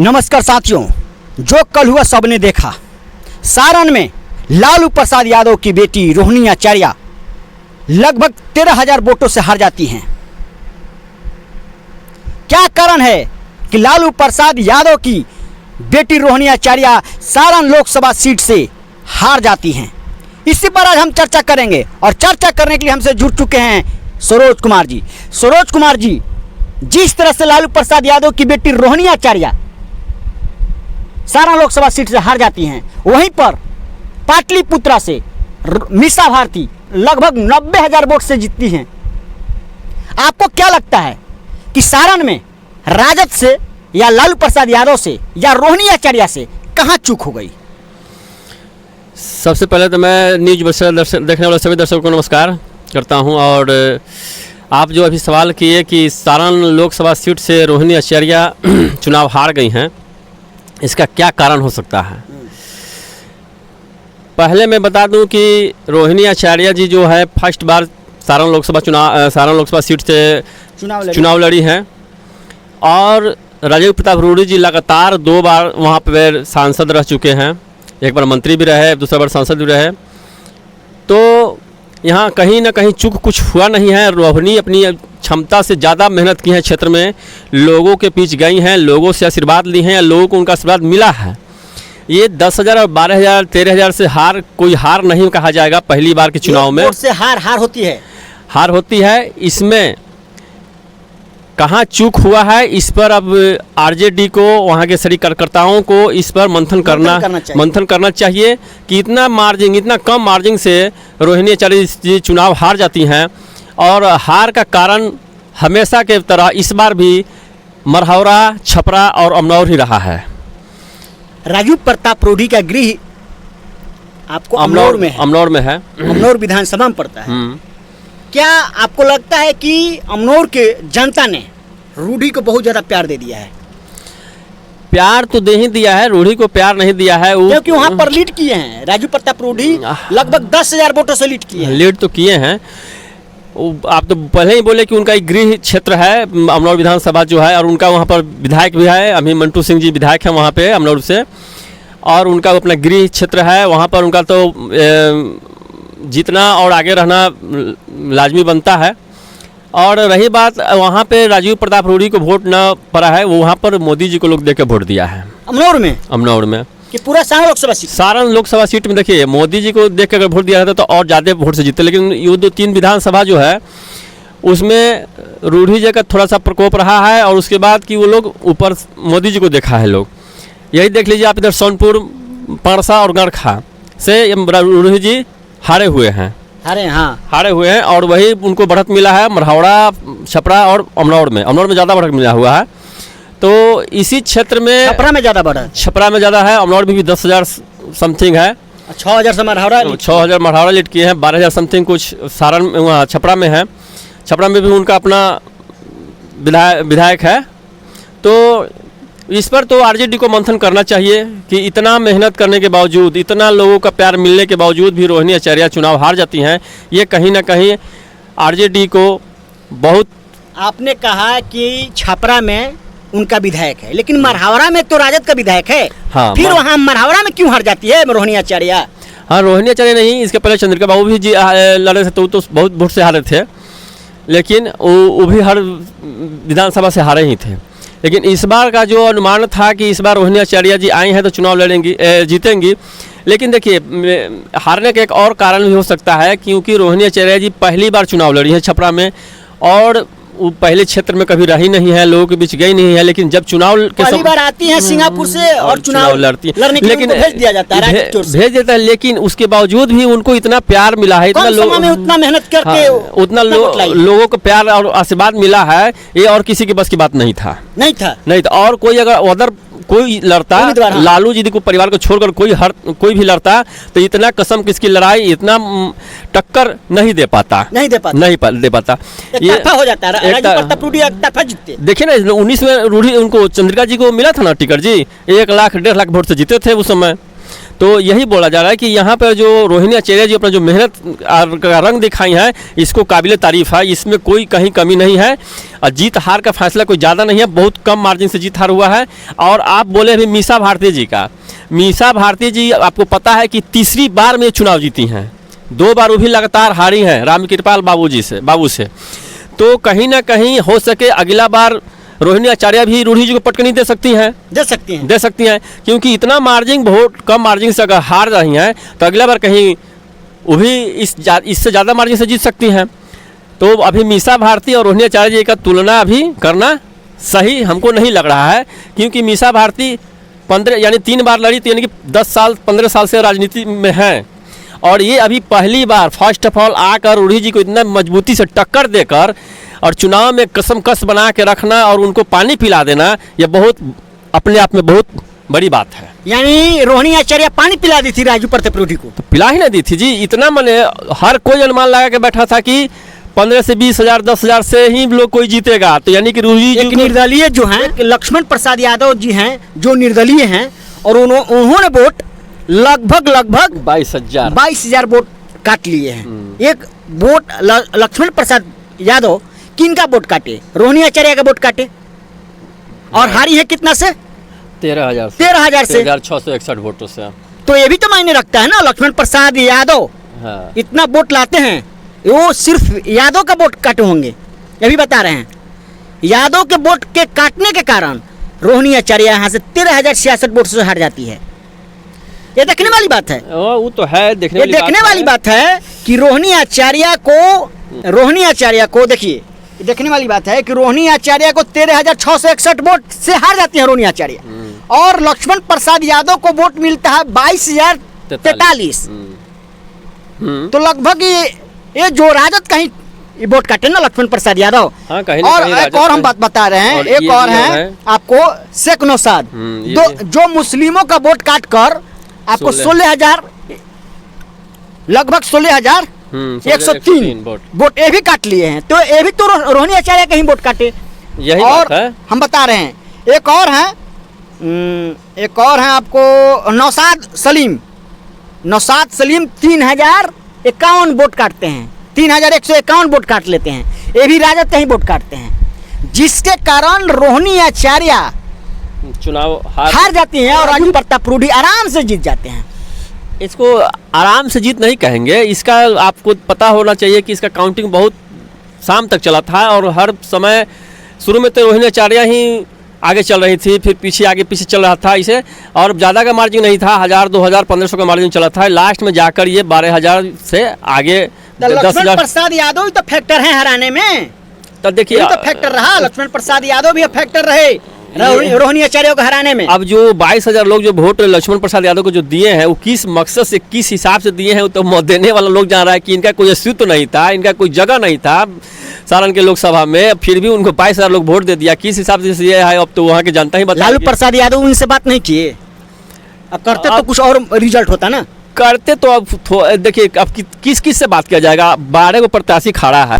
नमस्कार साथियों, जो कल हुआ सबने देखा। सारण में लालू प्रसाद यादव की बेटी रोहिणी आचार्य लगभग 13,000 वोटों से हार जाती हैं। क्या कारण है कि लालू प्रसाद यादव की बेटी रोहिणी आचार्य सारण लोकसभा सीट से हार जाती हैं? इसी पर आज हम चर्चा करेंगे और चर्चा करने के लिए हमसे जुड़ चुके हैं सरोज कुमार जी। सरोज कुमार जी, जिस तरह से लालू प्रसाद यादव की बेटी रोहिणी आचार्य सारण लोकसभा सीट से हार जाती हैं, वहीं पर पाटलिपुत्रा से मीसा भारती लगभग 90,000 वोट से जीतती हैं। आपको क्या लगता है कि सारण में राजद से या लालू प्रसाद यादव से या रोहिणी आचार्य से कहां चूक हो गई? सबसे पहले तो मैं न्यूज देखने वाले सभी दर्शकों को नमस्कार करता हूं। और आप जो अभी सवाल किए कि सारण लोकसभा सीट से रोहिणी आचार्य चुनाव हार गई हैं, इसका क्या कारण हो सकता है? पहले मैं बता दूं कि रोहिणी आचार्य जी जो है फर्स्ट बार सारण लोकसभा सीट से चुनाव लड़ी हैं और राजीव प्रताप रूडी जी लगातार 2 बार वहाँ पर सांसद रह चुके हैं। एक बार मंत्री भी रहे, दूसरा बार सांसद भी रहे। तो यहाँ कहीं ना कहीं चूक कुछ हुआ नहीं है। रोहिणी अपनी क्षमता से ज़्यादा मेहनत की है, क्षेत्र में लोगों के बीच गई हैं, लोगों से आशीर्वाद ली हैं, लोगों को उनका आशीर्वाद मिला है। ये 10,000 और 12,000 13,000 से कोई हार नहीं कहा जाएगा। पहली बार के चुनाव में से हार होती है। इसमें कहाँ चूक हुआ है, इस पर अब आरजेडी को, वहाँ के सभी कार्यकर्ताओं को इस पर मंथन करना चाहिए कि इतना कम मार्जिन से रोहिणी आचार्य जी चुनाव हार जाती हैं। और हार का कारण हमेशा के तरह इस बार भी मरहौरा, छपरा और अमनौर ही रहा है। राजीव प्रताप रूडी का गृह आपको अमनौर में है। अमनौर विधानसभा में पड़ता है। क्या आपको लगता है कि अमनौर के जनता ने रूडी को बहुत ज़्यादा प्यार दे दिया है? प्यार तो दे ही दिया है, रूडी को प्यार नहीं दिया है। क्योंकि वहाँ पर लीड किए हैं राजीव प्रताप रूडी, लगभग 10,000 वोटों से लीड तो किए हैं। आप तो पहले ही बोले कि उनका एक गृह क्षेत्र है अमनौर विधानसभा जो है, और उनका वहाँ पर विधायक भी है। अभी मंटू सिंह जी विधायक हैं वहाँ पे अमनौर से, और उनका अपना गृह क्षेत्र है। वहाँ पर उनका तो जीतना और आगे रहना लाजमी बनता है। और रही बात वहाँ पे राजीव प्रताप रूडी को वोट न पड़ा है, वो वहाँ पर मोदी जी को लोग देके वोट दिया है अमनौर में कि पूरा सारण लोकसभा सीट में देखिए मोदी जी को देख के अगर वोट दिया रहता तो और ज़्यादा वोट से जीते। लेकिन ये 2-3 विधानसभा जो है उसमें रूडी जी का थोड़ा सा प्रकोप रहा है, और उसके बाद कि वो लोग ऊपर मोदी जी को देखा है लोग। यही देख लीजिए आप, इधर सोनपुर, पारसा और गरखा से रूडी जी हारे हुए हैं और वही उनको बढ़त मिला है मरहौरा, छपरा और अमनौर में ज़्यादा बढ़त मिला हुआ है। तो इसी क्षेत्र में छपरा में ज़्यादा है। अमनौर भी 10,000 समथिंग है। 6,000 मरहौरा लीड किए हैं, 12,000 समथिंग कुछ सारण में, छपरा में है। छपरा में भी उनका अपना विधायक है। तो इस पर तो आरजेडी को मंथन करना चाहिए कि इतना मेहनत करने के बावजूद, इतना लोगों का प्यार मिलने के बावजूद भी रोहिणी आचार्य चुनाव हार जाती हैं। ये कहीं ना कहीं आरजेडी को बहुत। आपने कहा कि छपरा में उनका विधायक है, लेकिन मरहौरा में तो राजद का विधायक है। हाँ, फिर वहाँ मरहौरा में क्यों हार जाती है रोहिणी आचार्य? हाँ, रोहिणी आचार्य नहीं, इसके पहले चंद्रिका बाबू भी जी लड़े थे, तो बहुत वोट से हारे थे। लेकिन वो भी हर विधानसभा से हारे ही थे। लेकिन इस बार का जो अनुमान था कि इस बार रोहिणी आचार्य जी आई हैं तो चुनाव लड़ेंगी, जीतेंगी। लेकिन देखिए हारने का एक और कारण भी हो सकता है, क्योंकि रोहिणी आचार्य जी पहली बार चुनाव लड़ी है छपरा में, और वो पहले क्षेत्र में कभी रही नहीं है, लोगों के बीच गई नहीं है। लेकिन जब चुनाव के पहली बार आती है सिंगापुर से और चुनाव लड़ती है, लेकिन भेज देता है। लेकिन उसके बावजूद भी उनको इतना प्यार मिला है, इतना मेहनत करके उतना लोगों को प्यार और आशीर्वाद मिला है। ये और किसी के बस की बात नहीं था। और कोई अगर कोई लड़ता, लालू जी को परिवार को छोड़कर कोई भी लड़ता तो इतना कसम किसकी लड़ाई, इतना टक्कर नहीं दे पाता। ये हो जाता है। देखिए ना 19 में रूडी उनको चंद्रिका जी को मिला था ना टिकट जी, 1 लाख 1.5 लाख वोट से जीते थे उस समय। तो यही बोला जा रहा है कि यहाँ पर जो रोहिणी आचार्य जी अपना जो मेहनत का रंग दिखाई है, इसको काबिल तारीफ़ है, इसमें कोई कहीं कमी नहीं है। और जीत हार का फैसला कोई ज़्यादा नहीं है, बहुत कम मार्जिन से जीत हार हुआ है। और आप बोले अभी मीसा भारती जी का, मीसा भारती जी आपको पता है कि तीसरी बार में चुनाव जीती हैं, 2 बार वो भी लगातार हारी हैं रामकृपाल बाबू से। तो कहीं ना कहीं हो सके अगला बार रोहिणी आचार्य भी रूढ़ी जी को पटकनी दे सकती हैं, दे सकती हैं, क्योंकि इतना मार्जिन, बहुत कम मार्जिन से अगर हार रही हैं तो अगला बार कहीं वो भी इससे ज़्यादा मार्जिन से जीत सकती हैं। तो अभी मीसा भारती और रोहिणी आचार्य जी का तुलना अभी करना सही हमको नहीं लग रहा है, क्योंकि मीसा भारती 3 बार लड़ी, तो यानी कि 15 साल से राजनीति में हैं। और ये अभी पहली बार फर्स्ट ऑफ ऑल आकर रूढ़ी जी को इतना मजबूती से टक्कर देकर और चुनाव में कसम बना के रखना और उनको पानी पिला देना, यह बहुत अपने आप में बहुत बड़ी बात है। यानी रोहिणी आचार्य पानी पिला दी थी राजू प्रताप रूढ़ी को? तो पिला ही ना दी थी जी, इतना मैंने हर कोई अनुमान लगा के बैठा था कि 15 से 20 हज़ार 10 हज़ार से ही लोग कोई जीतेगा। तो यानी कि रूढ़ी जी निर्दलीय जो हैं लक्ष्मण प्रसाद यादव जी हैं जो निर्दलीय हैं, और उन्होंने वोट लगभग 22,000 वोट काट लिए हैं। एक वोट लक्ष्मण प्रसाद यादव किनका वोट काटे? रोहिणी आचार्य का वोट काटे, और हारी है कितना से? 13,000 से 13,661 वोटों से। तो ये भी तो मायने रखता है ना, लक्ष्मण प्रसाद यादव इतना वोट लाते हैं, वो सिर्फ यादव का वोट काटे होंगे, ये भी बता रहे हैं। यादव के वोट के काटने के कारण रोहिणी आचार्य यहाँ से 13,066 वोट से हार जाती है। ये देखने वाली बात है। वो तो है, देखने वाली बात है कि रोहिणी आचार्य को देखिए, देखने वाली बात है कि रोहिणी आचार्य को 13,661 वोट से हार जाती है रोहिणी आचार्य, और लक्ष्मण प्रसाद यादव को वोट मिलता है 22,043। तो लगभग ये जो राजद कहीं वोट काटे ना लक्ष्मण प्रसाद यादव। हाँ, कहीं और एक और हम बात बता रहे हैं, एक और है आपको शेख नौशाद, जो मुस्लिमों का वोट काट कर आपको 16,000 लगभग 16,103 वोट ये भी काट लिए हैं। तो ये भी तो रोहिणी आचार्य कहीं वोट काटे, यही और बात है। हम बता रहे हैं एक और है आपको नौशाद सलीम 3,051 वोट काटते हैं, 3,151 वोट काट लेते हैं, ये भी राजद कहीं वोट काटते हैं, जिसके कारण रोहिणी आचार्य चुनाव हार जाती हैं और राजू प्रताप रूढ़ी आराम से जीत जाते हैं। इसको आराम से जीत नहीं कहेंगे, इसका आपको पता होना चाहिए कि इसका काउंटिंग बहुत शाम तक चला था, और हर समय शुरू में तो रोहिणी आचार्य ही आगे चल रही थी, फिर आगे पीछे चल रहा था इसे, और ज़्यादा का मार्जिन नहीं था, 1,000 2,000 1,500 का मार्जिन चला था। लास्ट में जाकर ये 12,000 से आगे 10,000। प्रसाद यादव ही तो फैक्टर है हराने में, तो देखिए तो फैक्टर रहा, लक्ष्मण प्रसाद यादव भी फैक्टर रहे रोहिणी आचार्य को हराने में। अब जो 22,000 लोग जो वोट लक्ष्मण प्रसाद यादव को जो दिए हैं, वो किस मकसद से किस हिसाब से दिए हैं, तो देने वाला लोग जान रहा है कि इनका कोई अस्तित्व नहीं था, इनका कोई जगह नहीं था सारण के लोकसभा में, फिर भी उनको 22,000 लोग वोट दे दिया। किस हिसाब से ये है अब तो वहाँ के जनता ही बता। लालू प्रसाद यादव उनसे बात नहीं किए, अब करते तो कुछ और रिजल्ट होता ना, करते तो अब देखिए अब किस से बात किया जाएगा। 12 को प्रत्याशी खड़ा है।